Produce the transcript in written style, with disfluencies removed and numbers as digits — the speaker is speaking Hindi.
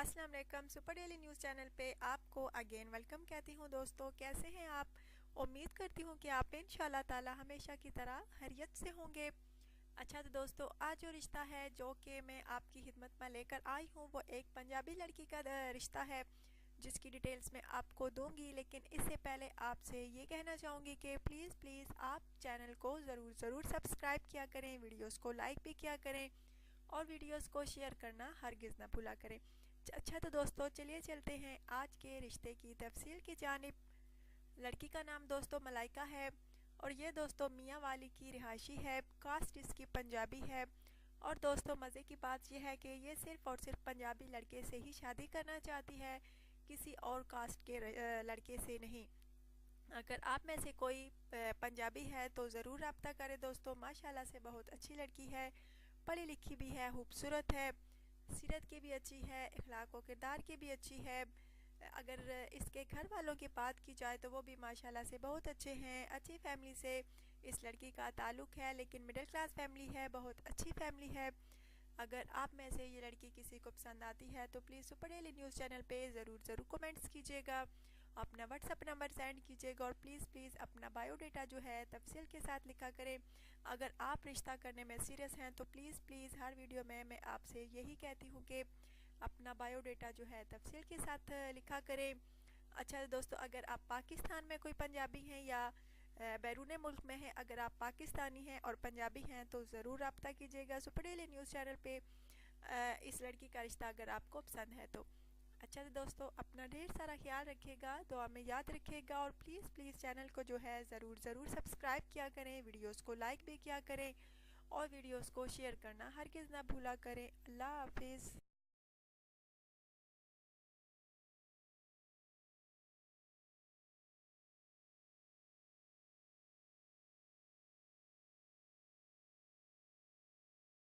अस्सलाम वालेकुम। सुपर डेली न्यूज़ चैनल पे आपको अगेन वेलकम कहती हूँ। दोस्तों, कैसे हैं आप? उम्मीद करती हूँ कि आप इंशाल्लाह ताला हमेशा की तरह खैरियत से होंगे। अच्छा, तो दोस्तों, आज जो रिश्ता है जो कि मैं आपकी खिदमत में लेकर आई हूँ वो एक पंजाबी लड़की का रिश्ता है, जिसकी डिटेल्स मैं आपको दूंगी। लेकिन इससे पहले आपसे ये कहना चाहूँगी कि प्लीज़ आप चैनल को ज़रूर सब्सक्राइब किया करें, वीडियोस को लाइक भी किया करें और वीडियोस को शेयर करना हरगिज़ ना भूला करें। अच्छा, तो दोस्तों, चलिए चलते हैं आज के रिश्ते की तफसील की जानिब। लड़की का नाम दोस्तों मलाइका है और ये दोस्तों मियाँ वाली की रिहायशी है। कास्ट इसकी पंजाबी है। और दोस्तों, मज़े की बात यह है कि ये सिर्फ़ और सिर्फ पंजाबी लड़के से ही शादी करना चाहती है, किसी और कास्ट के लड़के से नहीं। अगर आप में से कोई पंजाबी है तो ज़रूर रब्ता करें दोस्तों। माशाल्लाह से बहुत अच्छी लड़की है, पढ़ी लिखी भी है, खूबसूरत है, सीरत की भी अच्छी है, अखलाक व किरदार की भी अच्छी है। अगर इसके घर वालों की बात की जाए तो वो भी माशाल्लाह से बहुत अच्छे हैं। अच्छी फैमिली से इस लड़की का ताल्लुक़ है, लेकिन मिडिल क्लास फैमिली है, बहुत अच्छी फैमिली है। अगर आप में से ये लड़की किसी को पसंद आती है तो please super daily news channel पे ज़रूर कमेंट्स कीजिएगा, अपना व्हाट्सअप नंबर सेंड कीजिएगा और प्लीज़ अपना बायोडाटा जो है तफसील के साथ लिखा करें। अगर आप रिश्ता करने में सीरियस हैं तो प्लीज़ हर वीडियो में मैं आपसे यही कहती हूँ कि अपना बायोडाटा जो है तफसील के साथ लिखा करें। अच्छा दोस्तों, अगर आप पाकिस्तान में कोई पंजाबी हैं या बैरून मुल्क में हैं, अगर आप पाकिस्तानी हैं और पंजाबी हैं तो ज़रूर रब्ता कीजिएगा सुपर डेली न्यूज़ चैनल पे इस लड़की का रिश्ता अगर आपको पसंद है तो। अच्छा, तो दोस्तों, अपना ढेर सारा ख्याल रखिएगा, दुआ में याद रखिएगा और प्लीज़ चैनल को जो है ज़रूर सब्सक्राइब किया करें, वीडियोस को लाइक भी किया करें और वीडियोस को शेयर करना हरगिज़ ना भूला करें। अल्लाह हाफिज़।